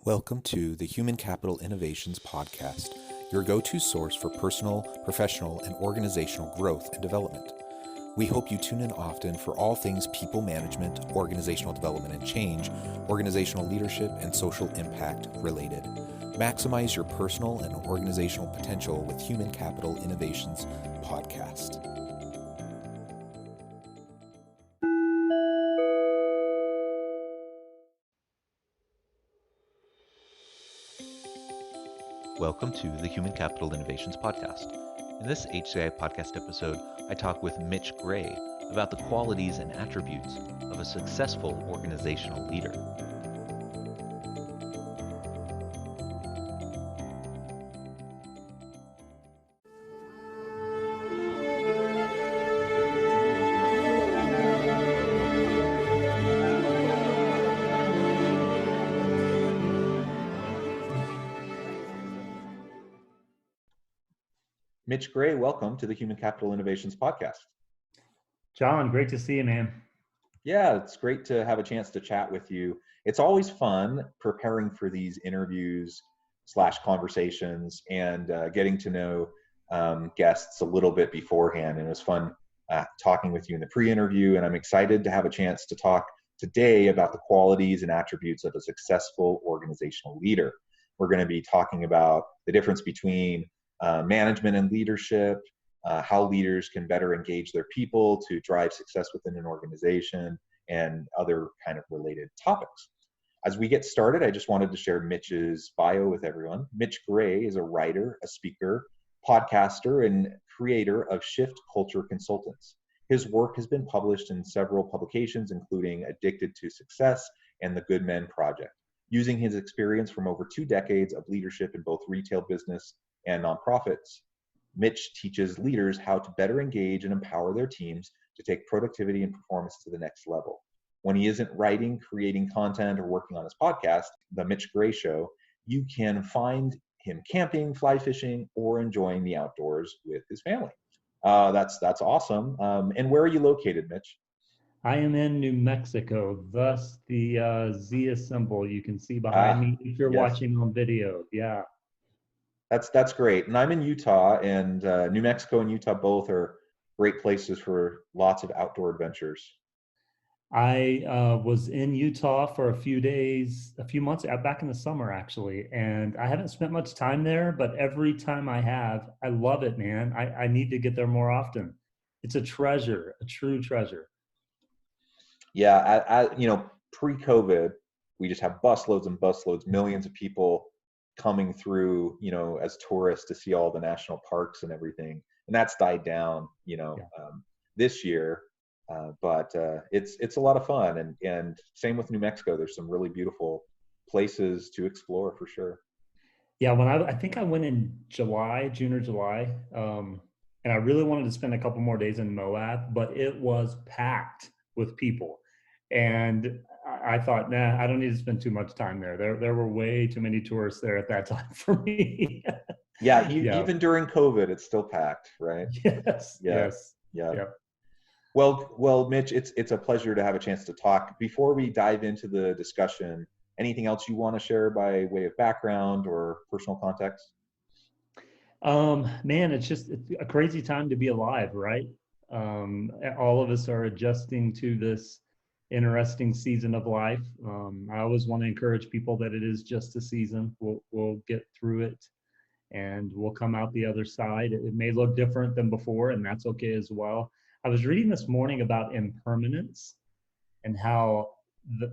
Welcome to the Human Capital Innovations Podcast, your go-to source for personal, professional, and organizational growth and development. We hope you tune in often for all things people management, organizational development and change, organizational leadership, and social impact related. Maximize your personal and organizational potential with Human Capital Innovations Podcast. Welcome to the Human Capital Innovations Podcast. In this HCI podcast episode, I talk with Mitch Gray about the qualities and attributes of a successful organizational leader. Mitch Gray, welcome to the Human Capital Innovations Podcast. John, great to see you, man. Yeah, it's great to have a chance to chat with you. It's always fun preparing for these interviews / conversations and getting to know guests a little bit beforehand. And it was fun talking with you in the pre-interview, and I'm excited to have a chance to talk today about the qualities and attributes of a successful organizational leader. We're going to be talking about the difference between management and leadership, how leaders can better engage their people to drive success within an organization, and other kind of related topics. As we get started, I just wanted to share Mitch's bio with everyone. Mitch Gray is a writer, a speaker, podcaster, and creator of Shift Culture Consultants. His work has been published in several publications, including Addicted to Success and The Good Men Project. Using his experience from over 2 decades of leadership in both retail business and nonprofits, Mitch teaches leaders how to better engage and empower their teams to take productivity and performance to the next level. When he isn't writing, creating content, or working on his podcast, The Mitch Gray Show, you can find him camping, fly fishing, or enjoying the outdoors with his family. That's awesome. And where are you located, Mitch? I am in New Mexico, thus the Z symbol you can see behind me if you're watching on video. Yeah. That's great. And I'm in Utah, and New Mexico and Utah both are great places for lots of outdoor adventures. I was in Utah for a few months back in the summer, actually. And I haven't spent much time there, but every time I have, I love it, man. I need to get there more often. It's a treasure, a true treasure. Yeah, pre-COVID, we just have busloads and busloads, millions of people coming through, as tourists to see all the national parks and everything. And that's died down, this year. But it's a lot of fun. And same with New Mexico. There's some really beautiful places to explore for sure. Yeah, I think I went in June or July. And I really wanted to spend a couple more days in Moab, but it was packed with people. And I thought, nah, I don't need to spend too much time there. There were way too many tourists there at that time for me. Yeah, even during COVID, it's still packed, right? Yes. Yeah. Yes. Yeah. Yeah. Well, Mitch, it's a pleasure to have a chance to talk. Before we dive into the discussion, anything else you want to share by way of background or personal context? Man, it's a crazy time to be alive, right? All of us are adjusting to this interesting season of life. I always want to encourage people that it is just a season. We'll get through it, and we'll come out the other side. It may look different than before, and that's okay as well. I was reading this morning about impermanence and how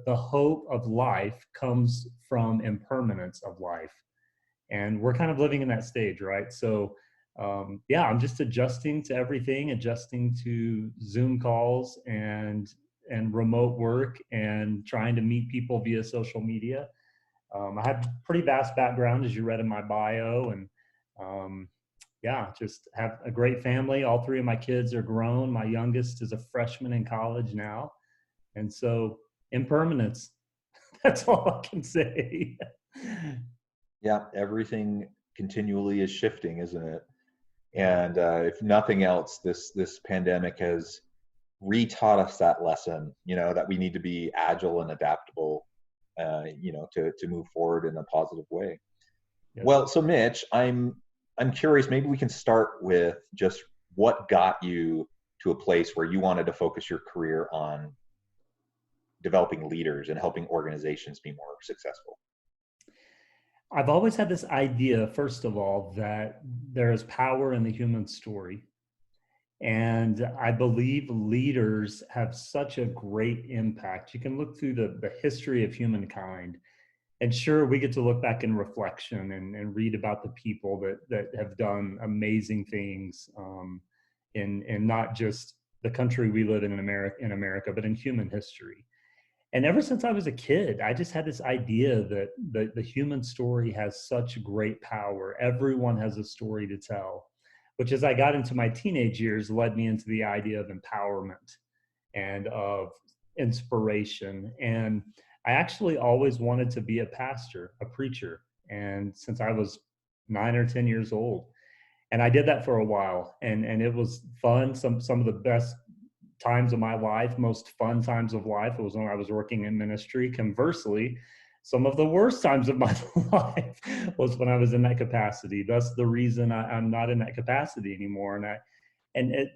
the hope of life comes from impermanence of life. And we're kind of living in that stage, right? So I'm just adjusting to everything, adjusting to Zoom calls and remote work and trying to meet people via social media. I have a pretty vast background, as you read in my bio, and just have a great family. All 3 of my kids are grown. My youngest is a freshman in college now. And so impermanence, that's all I can say. Yeah, everything continually is shifting, isn't it? And if nothing else, this pandemic has retaught us that lesson, that we need to be agile and adaptable to move forward in a positive way. Yep. Well, so Mitch, I'm curious, maybe we can start with just what got you to a place where you wanted to focus your career on developing leaders and helping organizations be more successful. I've always had this idea, first of all, that there is power in the human story. And I believe leaders have such a great impact. You can look through the history of humankind. And sure, we get to look back in reflection and read about the people that have done amazing things in not just the country we live in America, but in human history. And ever since I was a kid, I just had this idea that the human story has such great power. Everyone has a story to tell, which as I got into my teenage years led me into the idea of empowerment and of inspiration. And I actually always wanted to be a pastor, a preacher. And since I was 9 or 10 years old, and I did that for a while, and it was fun. Some of the best times of my life, most fun times of life, was when I was working in ministry. Conversely, some of the worst times of my life was when I was in that capacity. That's the reason I'm not in that capacity anymore.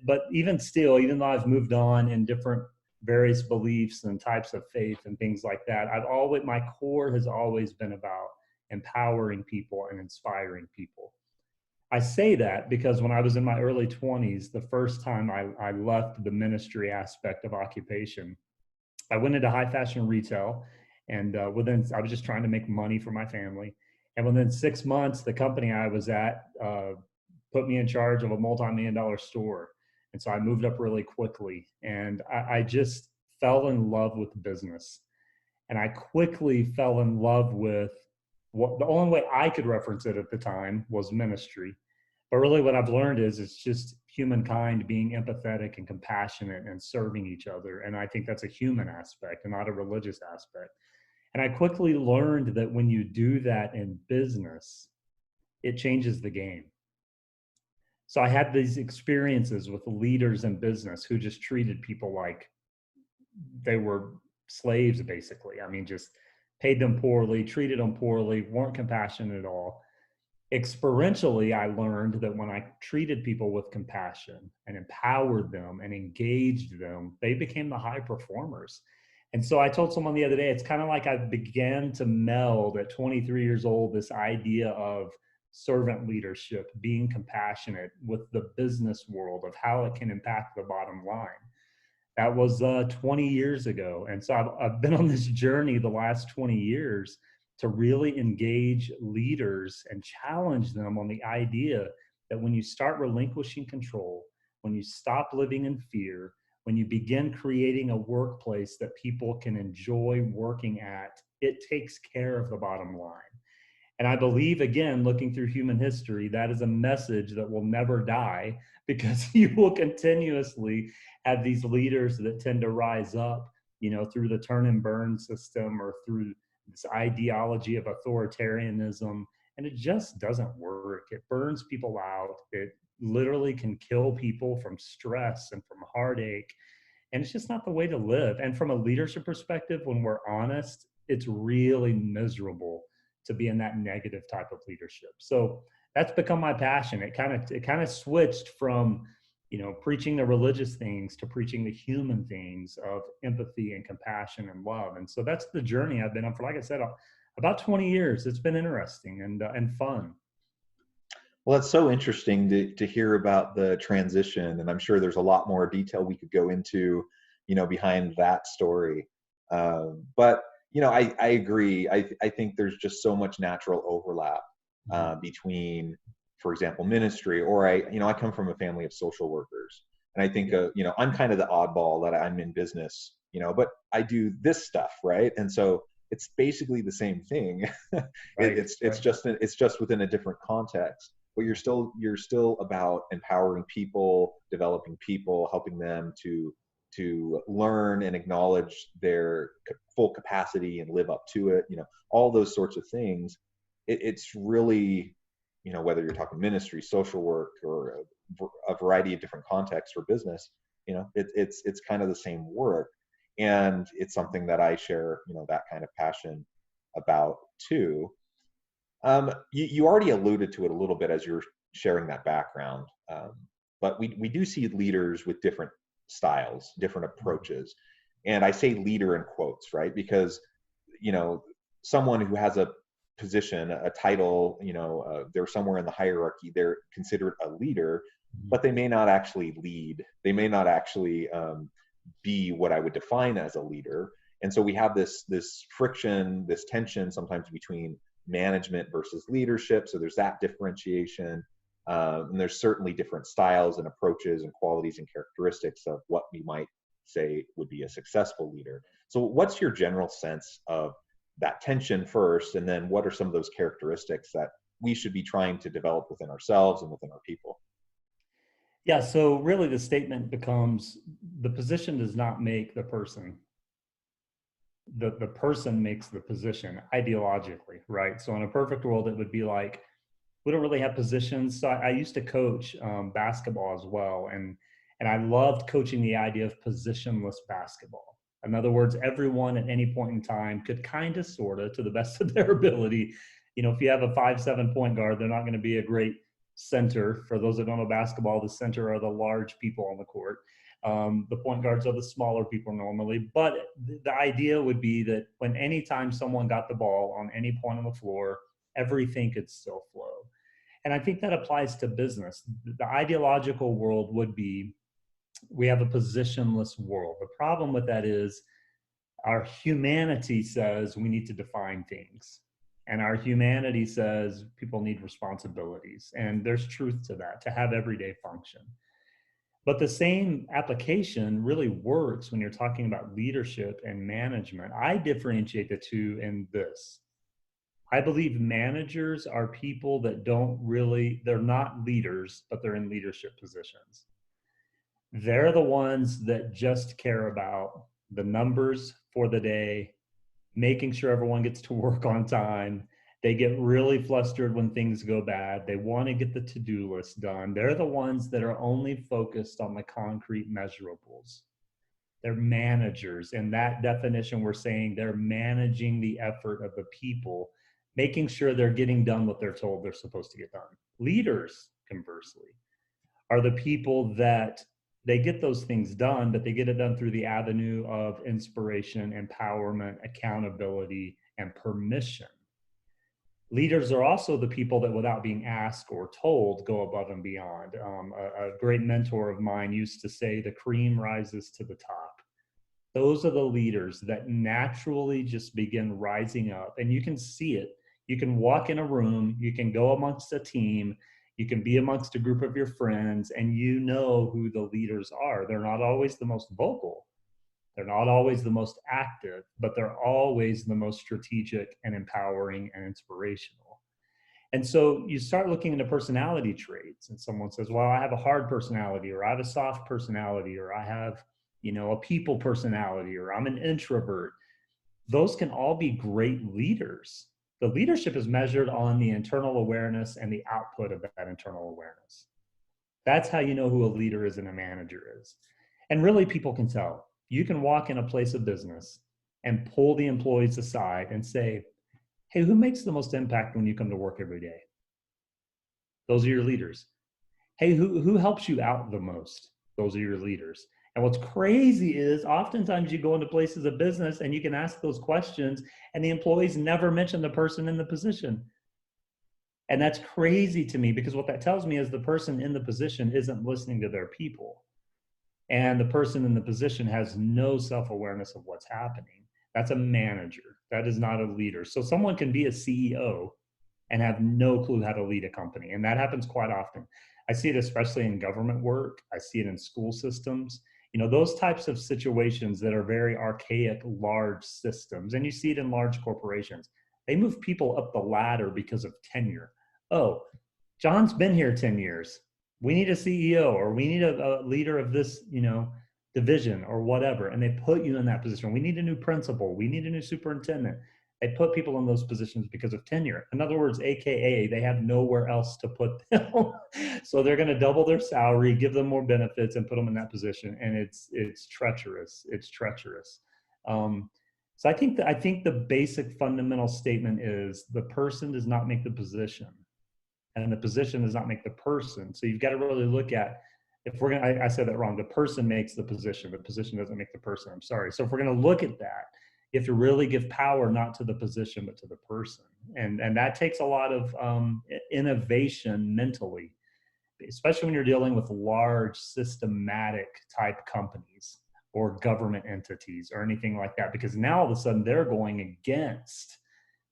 But even still, even though I've moved on in different various beliefs and types of faith and things like that, my core has always been about empowering people and inspiring people. I say that because when I was in my early 20s, the first time I left the ministry aspect of occupation, I went into high fashion retail, and I was just trying to make money for my family. And within 6 months, the company I was at put me in charge of a multi-million-dollar store. And so I moved up really quickly, and I just fell in love with business. And I quickly fell in love with what the only way I could reference it at the time was ministry. But really what I've learned is it's just humankind being empathetic and compassionate and serving each other. And I think that's a human aspect and not a religious aspect. And I quickly learned that when you do that in business, it changes the game. So I had these experiences with leaders in business who just treated people like they were slaves, basically. I mean, just paid them poorly, treated them poorly, weren't compassionate at all. Experientially, I learned that when I treated people with compassion and empowered them and engaged them, they became the high performers. And so I told someone the other day, it's kind of like I began to meld at 23 years old this idea of servant leadership, being compassionate, with the business world of how it can impact the bottom line. That was 20 years ago. And so I've been on this journey the last 20 years to really engage leaders and challenge them on the idea that when you start relinquishing control, when you stop living in fear, when you begin creating a workplace that people can enjoy working at, it takes care of the bottom line. And I believe, again, looking through human history, that is a message that will never die, because you will continuously have these leaders that tend to rise up, through the turn and burn system or through this ideology of authoritarianism. And it just doesn't work. It burns people out. It literally can kill people from stress and from heartache. And it's just not the way to live. And from a leadership perspective, when we're honest, it's really miserable to be in that negative type of leadership. So that's become my passion. It kind of switched from, preaching the religious things to preaching the human things of empathy and compassion and love. And so that's the journey I've been on for, like I said, about 20 years. It's been interesting and fun. Well, it's so interesting to hear about the transition, and I'm sure there's a lot more detail we could go into, behind that story. But I agree. I think there's just so much natural overlap between, for example, ministry, or I come from a family of social workers, and I think I'm kind of the oddball that I'm in business, but I do this stuff, right? And so it's basically the same thing. Right. It's just within a different context. But you're still about empowering people, developing people, helping them to learn and acknowledge their full capacity and live up to it. All those sorts of things. It's really, whether you're talking ministry, social work, or a variety of different contexts for business, it's kind of the same work. And it's something that I share, that kind of passion about too. You already alluded to it a little bit as you're sharing that background, but we do see leaders with different styles, different approaches. And I say leader in quotes, right? Because, you know, someone who has a position, a title, they're somewhere in the hierarchy, they're considered a leader, but they may not actually lead. They may not actually be what I would define as a leader. And so we have this friction, this tension sometimes between management versus leadership. So there's that differentiation. And there's certainly different styles and approaches and qualities and characteristics of what we might say would be a successful leader. So what's your general sense of that tension first, and then what are some of those characteristics that we should be trying to develop within ourselves and within our people? Yeah, so really the statement becomes the position does not make the person. The person makes the position ideologically, right? So in a perfect world, it would be like, we don't really have positions. So I used to coach basketball as well. And I loved coaching the idea of positionless basketball. In other words, everyone at any point in time could kind of, sort of, to the best of their ability. If you have a 5'7" point guard, they're not going to be a great center. For those that don't know basketball, the center are the large people on the court. The point guards are the smaller people normally. But the idea would be that when anytime someone got the ball on any point on the floor, everything could still flow. And I think that applies to business. The ideological world would be, we have a positionless world. The problem with that is our humanity says we need to define things. And our humanity says people need responsibilities. And there's truth to that, to have everyday function. But the same application really works when you're talking about leadership and management. I differentiate the two in this. I believe managers are people that they're not leaders, but they're in leadership positions. They're the ones that just care about the numbers for the day, making sure everyone gets to work on time. They get really flustered when things go bad. They want to get the to-do list done. They're the ones that are only focused on the concrete measurables. They're managers. In that definition, we're saying they're managing the effort of the people, making sure they're getting done what they're told they're supposed to get done. Leaders, conversely, are the people that they get those things done, but they get it done through the avenue of inspiration, empowerment, accountability, and permission. Leaders are also the people that, without being asked or told, go above and beyond. A great mentor of mine used to say, the cream rises to the top. Those are the leaders that naturally just begin rising up. And you can see it. You can walk in a room, you can go amongst a team, you can be amongst a group of your friends, and you know who the leaders are. They're not always the most vocal. They're not always the most active, but they're always the most strategic and empowering and inspirational. And so you start looking into personality traits, and someone says, well, I have a hard personality, or I have a soft personality, or I have, a people personality, or I'm an introvert. Those can all be great leaders. The leadership is measured on the internal awareness and the output of that internal awareness. That's how you know who a leader is and a manager is. And really, people can tell. You can walk in a place of business and pull the employees aside and say, hey, who makes the most impact when you come to work every day? Those are your leaders. Hey, who helps you out the most? Those are your leaders. And what's crazy is oftentimes you go into places of business and you can ask those questions and the employees never mention the person in the position. And that's crazy to me, because what that tells me is the person in the position isn't listening to their people. And the person in the position has no self-awareness of what's happening. That's a manager. That is not a leader. So someone can be a CEO and have no clue how to lead a company. And that happens quite often. I see it especially in government work. I see it in school systems. Those types of situations that are very archaic, large systems. And you see it in large corporations. They move people up the ladder because of tenure. Oh, John's been here 10 years. We need a CEO, or we need a leader of this, division or whatever. And they put you in that position. We need a new principal. We need a new superintendent. They put people in those positions because of tenure. In other words, AKA, they have nowhere else to put them. So they're going to double their salary, give them more benefits, and put them in that position. And it's treacherous. It's treacherous. So I think the basic fundamental statement is the person does not make the position, and the position does not make the person. So you've got to really look at, if we're going to, I said that wrong. The person makes the position doesn't make the person. I'm sorry. So if we're going to look at that, you have to really give power not to the position, but to the person. And that takes a lot of innovation mentally, especially when you're dealing with large systematic type companies or government entities or anything like that, because now all of a sudden they're going against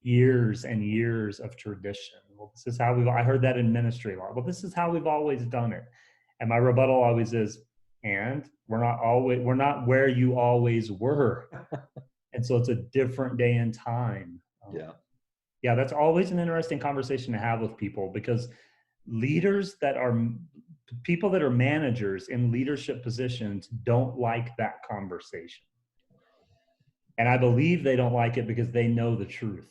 years and years of tradition. Well, this is how I heard that in ministry a lot. Well, this is how we've always done it. And my rebuttal always is, and we're not where you always were. And so it's a different day and time. Yeah, that's always an interesting conversation to have with people, because people that are managers in leadership positions don't like that conversation. And I believe they don't like it because they know the truth.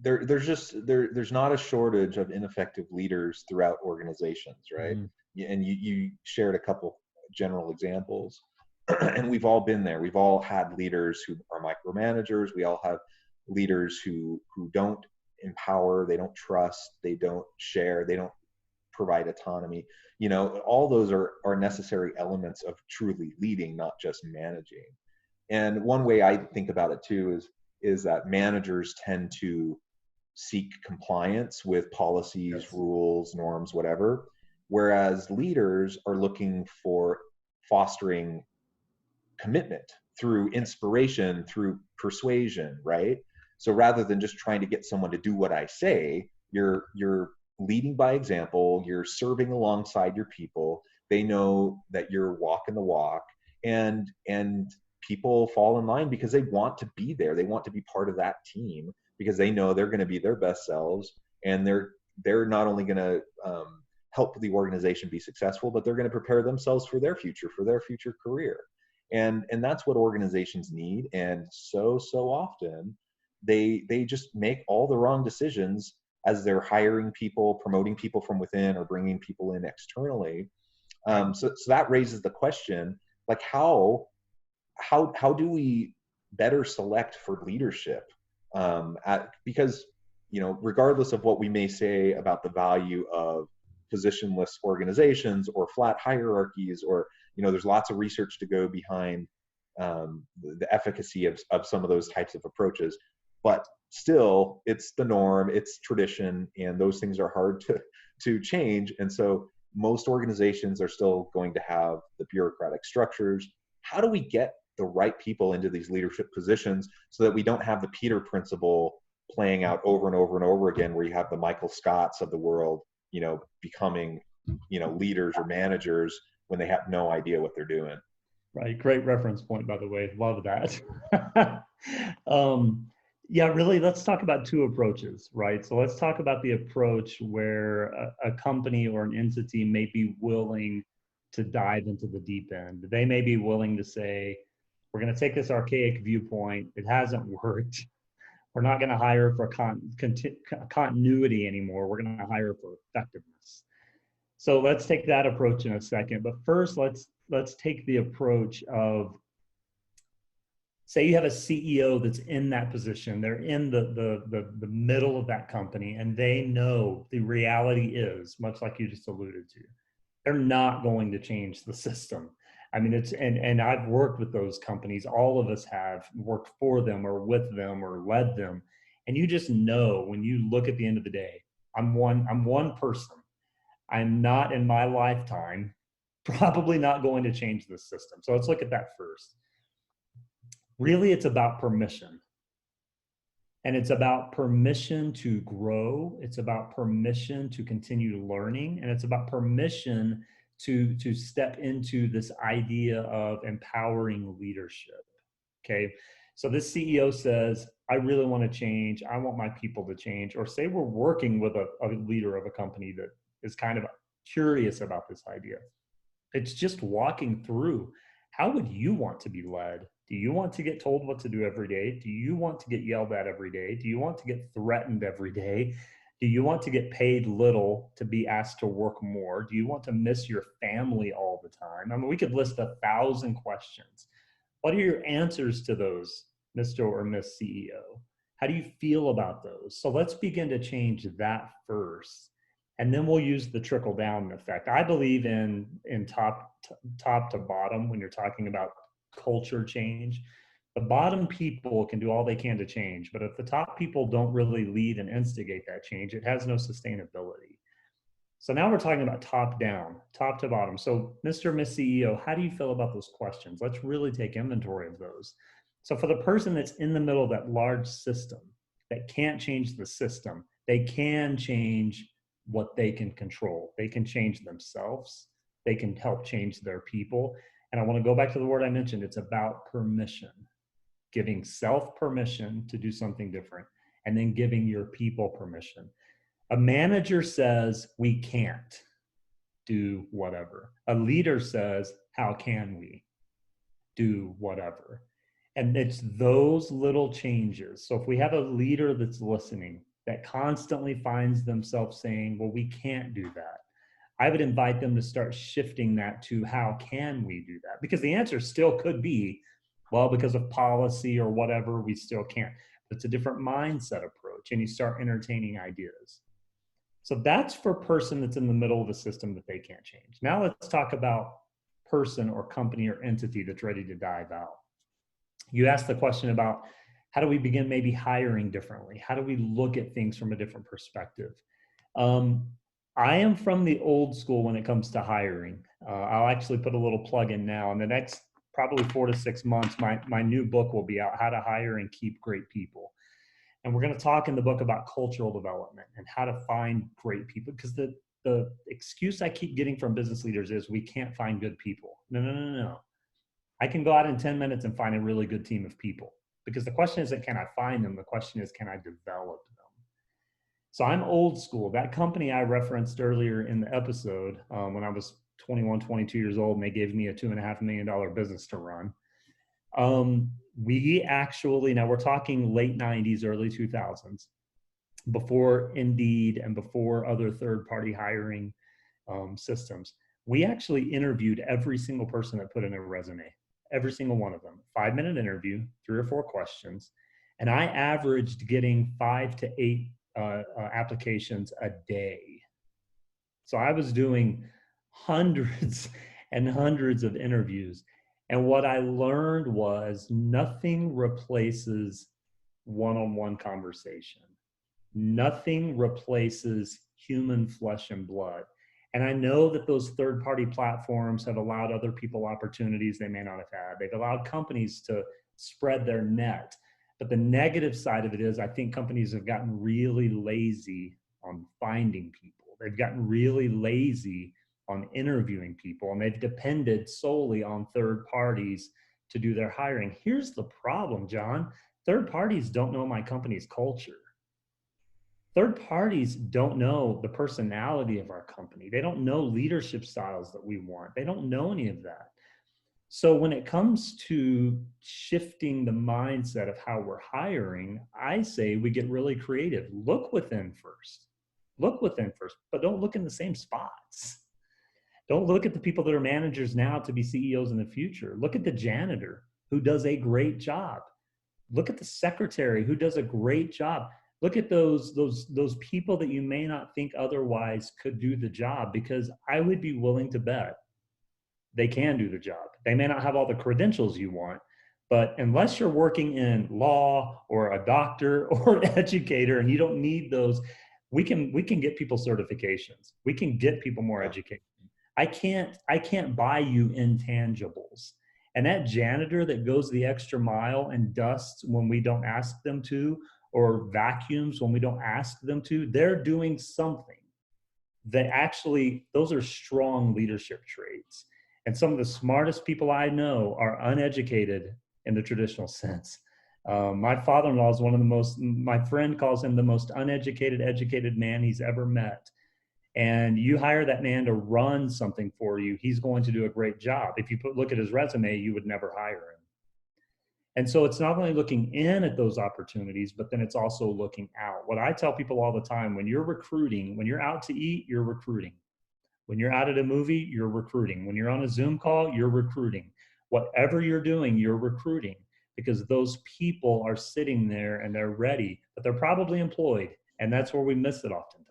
There's not a shortage of ineffective leaders throughout organizations, right? Mm-hmm. And you shared a couple general examples, and we've all been there. We've all had leaders who are micromanagers. We all have leaders who don't empower, they don't trust, they don't share, they don't provide autonomy. All those are necessary elements of truly leading, not just managing. And one way I think about it too is that managers tend to seek compliance with policies, yes, rules, norms, whatever, whereas leaders are looking for fostering commitment through inspiration, through persuasion, right? So rather than just trying to get someone to do what I say, you're leading by example, you're serving alongside your people. They know that you're walking the walk, and people fall in line because they want to be there. They want to be part of that team because they know they're going to be their best selves, and they're not only going to help the organization be successful, but they're going to prepare themselves for their future career. And that's what organizations need. And so often they just make all the wrong decisions as they're hiring people, promoting people from within, or bringing people in externally. So that raises the question, like, how do we better select for leadership? Because, regardless of what we may say about the value of positionless organizations or flat hierarchies, or, there's lots of research to go behind the efficacy of some of those types of approaches. But still, it's the norm, it's tradition, and those things are hard to change. And so most organizations are still going to have the bureaucratic structures. How do we get the right people into these leadership positions so that we don't have the Peter principle playing out over and over and over again, where you have the Michael Scotts of the world, becoming, leaders or managers when they have no idea what they're doing? Right. Great reference point, by the way. Love that. Yeah, really, let's talk about two approaches, right? So let's talk about the approach where a company or an entity may be willing to dive into the deep end. They may be willing to say, we're going to take this archaic viewpoint. It hasn't worked. We're not going to hire for continuity anymore. We're going to hire for effectiveness. So let's take that approach in a second. But first, let's take the approach of, say you have a CEO that's in that position. They're in the middle of that company, and they know the reality is, much like you just alluded to, they're not going to change the system. I mean, and I've worked with those companies. All of us have worked for them or with them or led them. And you just know, when you look at the end of the day, I'm one person. I'm not, in my lifetime, probably not going to change this system. So let's look at that first. Really, it's about permission. And it's about permission to grow. It's about permission to continue learning. And it's about permission to step into this idea of empowering leadership. Okay. So this CEO says, I really want to change. I want my people to change. Or say we're working with a leader of a company that is kind of curious about this idea. It's just walking through, how would you want to be led? Do you want to get told what to do every day? Do you want to get yelled at every day? Do you want to get threatened every day? Do you want to get paid little to be asked to work more? Do you want to miss your family all the time? I mean, we could list 1,000 questions. What are your answers to those, Mr. or Miss CEO? How do you feel about those? So let's begin to change that first. And then we'll use the trickle down effect. I believe in top to bottom when you're talking about culture change. The bottom people can do all they can to change, but if the top people don't really lead and instigate that change, it has no sustainability. So now we're talking about top down, top to bottom. So Mr. Miss CEO, how do you feel about those questions? Let's really take inventory of those. So for the person that's in the middle of that large system that can't change the system, they can change what they can control. They can change themselves. They can help change their people. And I want to go back to the word I mentioned. It's about permission, giving self permission to do something different, and then giving your people permission. A manager says, we can't do whatever. A leader says, how can we do whatever? And it's those little changes. So if we have a leader that's listening, that constantly finds themselves saying, well, we can't do that, I would invite them to start shifting that to how can we do that? Because the answer still could be, well, because of policy or whatever, we still can't. It's a different mindset approach, and you start entertaining ideas. So that's for person that's in the middle of the system that they can't change. Now let's talk about person or company or entity that's ready to dive out. You asked the question about how do we begin maybe hiring differently? How do we look at things from a different perspective? I am from the old school when it comes to hiring. I'll actually put a little plug in now. In the next probably 4 to 6 months, my new book will be out, How to Hire and Keep Great People. And we're going to talk in the book about cultural development and how to find great people. Because the excuse I keep getting from business leaders is we can't find good people. No. I can go out in 10 minutes and find a really good team of people. Because the question isn't, can I find them? The question is, can I develop them? So I'm old school. That company I referenced earlier in the episode, when I was 21, 22 years old, and they gave me a $2.5 million business to run. We actually, now we're talking late 90s, early 2000s, before Indeed and before other third-party hiring systems. We actually interviewed every single person that put in a resume, every single one of them. 5-minute interview, 3 or 4 questions. And I averaged getting 5 to 8 applications a day. So I was doing hundreds and hundreds of interviews. And what I learned was nothing replaces one-on-one conversation. Nothing replaces human flesh and blood. And I know that those third-party platforms have allowed other people opportunities they may not have had. They've allowed companies to spread their net. But the negative side of it is I think companies have gotten really lazy on finding people. They've gotten really lazy on interviewing people, and they've depended solely on third parties to do their hiring. Here's the problem, John. Third parties don't know my company's culture. Third parties don't know the personality of our company. They don't know leadership styles that we want. They don't know any of that. So when it comes to shifting the mindset of how we're hiring, I say we get really creative. Look within first. Look within first, but don't look in the same spots. Don't look at the people that are managers now to be CEOs in the future. Look at the janitor who does a great job. Look at the secretary who does a great job. Look at those people that you may not think otherwise could do the job, because I would be willing to bet they can do the job. They may not have all the credentials you want, but unless you're working in law or a doctor or an educator and you don't need those, we can get people certifications. We can get people more education. I can't buy you intangibles. And that janitor that goes the extra mile and dusts when we don't ask them to, or vacuums when we don't ask them to, they're doing something that actually, those are strong leadership traits. And some of the smartest people I know are uneducated in the traditional sense. My father-in-law is one of the most, my friend calls him the most uneducated, educated man he's ever met. And you hire that man to run something for you, he's going to do a great job. If you look at his resume, you would never hire him. And so it's not only looking in at those opportunities, but then it's also looking out. What I tell people all the time, when you're recruiting, when you're out to eat, you're recruiting. When you're out at a movie, you're recruiting. When you're on a Zoom call, you're recruiting. Whatever you're doing, you're recruiting, because those people are sitting there and they're ready, but they're probably employed. And that's where we miss it oftentimes.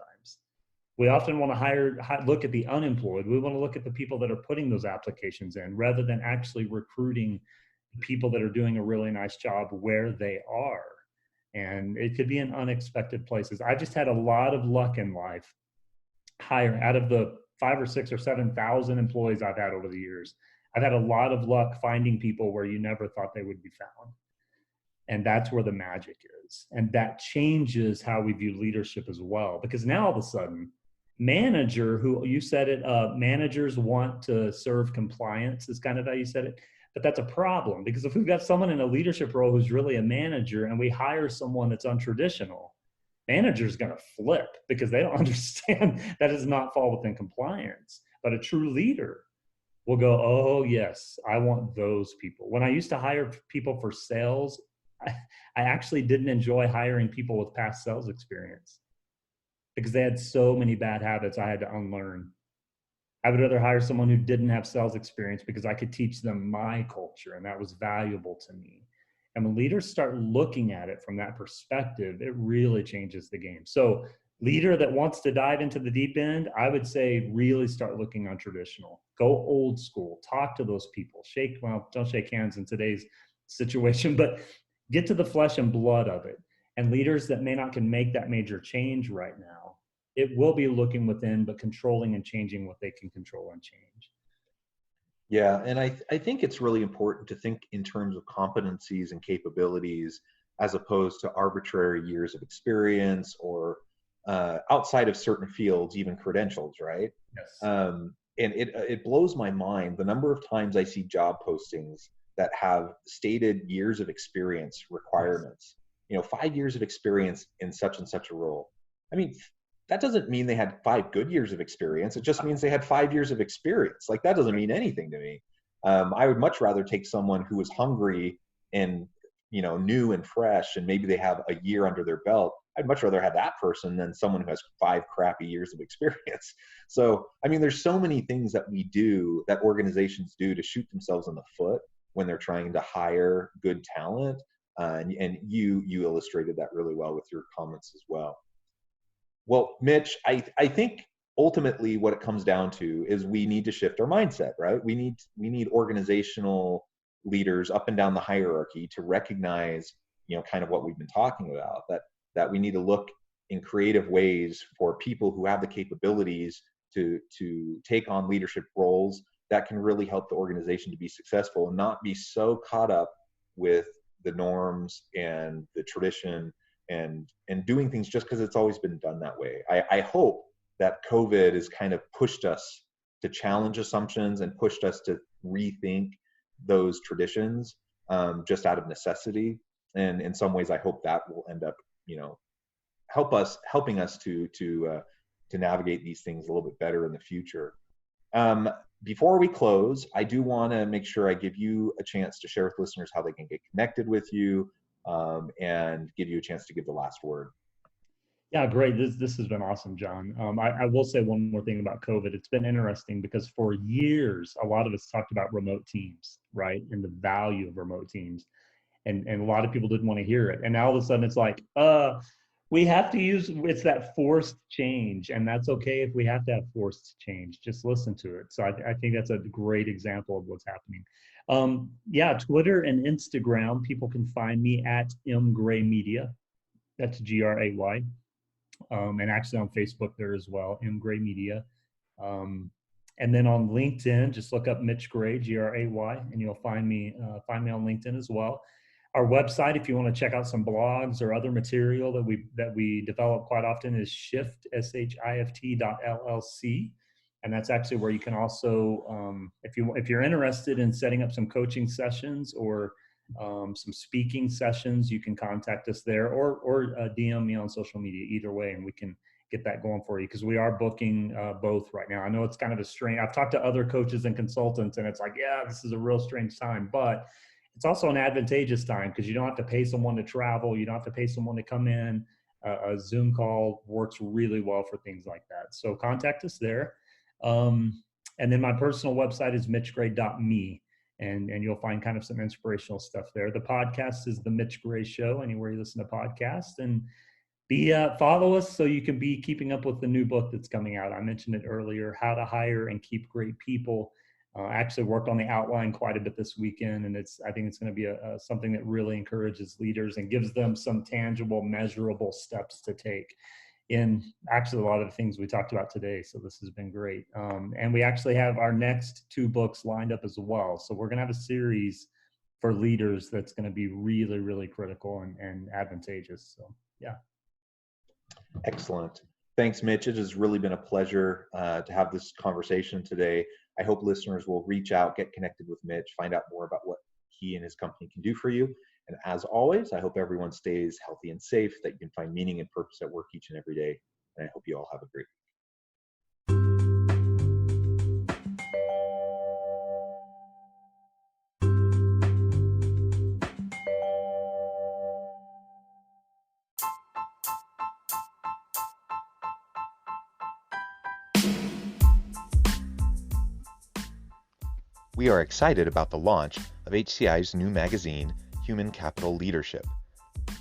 We often want to look at the unemployed. We want to look at the people that are putting those applications in rather than actually recruiting people that are doing a really nice job where they are. And it could be in unexpected places. I just had a lot of luck in life hiring. Out of the 5 or 6 or 7,000 employees I've had over the years, I've had a lot of luck finding people where you never thought they would be found. And that's where the magic is. And that changes how we view leadership as well. Because now all of a sudden, manager, who you said it, managers want to serve compliance is kind of how you said it. But that's a problem, because if we've got someone in a leadership role who's really a manager and we hire someone that's untraditional, manager's going to flip because they don't understand that does not fall within compliance. But a true leader will go, oh yes, I want those people. When I used to hire people for sales, I actually didn't enjoy hiring people with past sales experience because they had so many bad habits I had to unlearn. I would rather hire someone who didn't have sales experience because I could teach them my culture, and that was valuable to me. And when leaders start looking at it from that perspective, it really changes the game. So leader that wants to dive into the deep end, I would say really start looking untraditional. Go old school. Talk to those people. Don't shake hands in today's situation, but get to the flesh and blood of it. And leaders that may not can make that major change right now, it will be looking within, but controlling and changing what they can control and change. Yeah, and I think it's really important to think in terms of competencies and capabilities as opposed to arbitrary years of experience or outside of certain fields, even credentials, right? Yes. And it blows my mind the number of times I see job postings that have stated years of experience requirements. You know, 5 years of experience in such and such a role. I mean, that doesn't mean they had 5 good years of experience. It just means they had 5 years of experience. Like, that doesn't mean anything to me. I would much rather take someone who is hungry and, you know, new and fresh, and maybe they have a year under their belt. I'd much rather have that person than someone who has 5 crappy years of experience. So, I mean, there's so many things that we do, that organizations do, to shoot themselves in the foot when they're trying to hire good talent. And you illustrated that really well with your comments as well. Well, Mitch, I think ultimately what it comes down to is we need to shift our mindset, right? We need organizational leaders up and down the hierarchy to recognize, you know, kind of what we've been talking about, that we need to look in creative ways for people who have the capabilities to take on leadership roles that can really help the organization to be successful and not be so caught up with the norms and the tradition and doing things just because it's always been done that way. I hope that COVID has kind of pushed us to challenge assumptions and pushed us to rethink those traditions just out of necessity. And in some ways, I hope that will end up, you know, helping us to navigate these things a little bit better in the future. Before we close, I do want to make sure I give you a chance to share with listeners how they can get connected with you, and give you a chance to give the last word. Yeah, great. This has been awesome, John. I will say one more thing about COVID. It's been interesting because for years, a lot of us talked about remote teams, right? And the value of remote teams. And a lot of people didn't want to hear it. And now all of a sudden it's like, we have to it's that forced change. And that's okay if we have to have forced change. Just listen to it. So I think that's a great example of what's happening. Yeah, Twitter and Instagram, people can find me at mgraymedia. That's Gray. And actually on Facebook there as well, Gray Media. And then on LinkedIn, just look up Mitch Gray, Gray, and you'll find me on LinkedIn as well. Our website, if you want to check out some blogs or other material that we develop quite often, is shift, shift.llc. And that's actually where you can also, if you're interested in setting up some coaching sessions or some speaking sessions, you can contact us there, or DM me on social media, either way, and we can get that going for you, because we are booking both right now. I know it's kind of a strange, I've talked to other coaches and consultants, and it's like, yeah, this is a real strange time, but it's also an advantageous time because you don't have to pay someone to travel. You don't have to pay someone to come in. A Zoom call works really well for things like that. So contact us there. And then my personal website is mitchgray.me, and you'll find kind of some inspirational stuff there. The podcast is The Mitch Gray Show, anywhere you listen to podcasts. And follow us so you can be keeping up with the new book that's coming out. I mentioned it earlier, How to Hire and Keep Great People. Actually worked on the outline quite a bit this weekend, and I think it's going to be something that really encourages leaders and gives them some tangible, measurable steps to take in actually a lot of the things we talked about today. So this has been great. And we actually have our next 2 books lined up as well. So we're going to have a series for leaders that's going to be really, really critical and advantageous. So, yeah. Excellent. Thanks, Mitch. It has really been a pleasure to have this conversation today. I hope listeners will reach out, get connected with Mitch, find out more about what he and his company can do for you. And as always, I hope everyone stays healthy and safe, that you can find meaning and purpose at work each and every day. And I hope you all have a great week. We are excited about the launch of HCI's new magazine, Human Capital Leadership.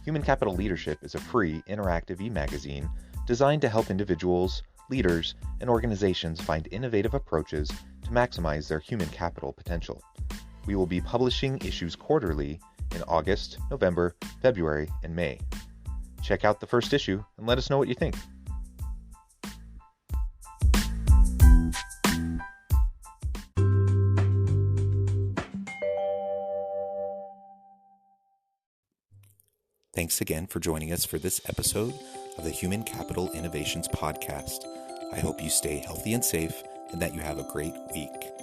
Human Capital Leadership is a free, interactive e-magazine designed to help individuals, leaders, and organizations find innovative approaches to maximize their human capital potential. We will be publishing issues quarterly in August, November, February, and May. Check out the first issue and let us know what you think. Thanks again for joining us for this episode of the Human Capital Innovations Podcast. I hope you stay healthy and safe and that you have a great week.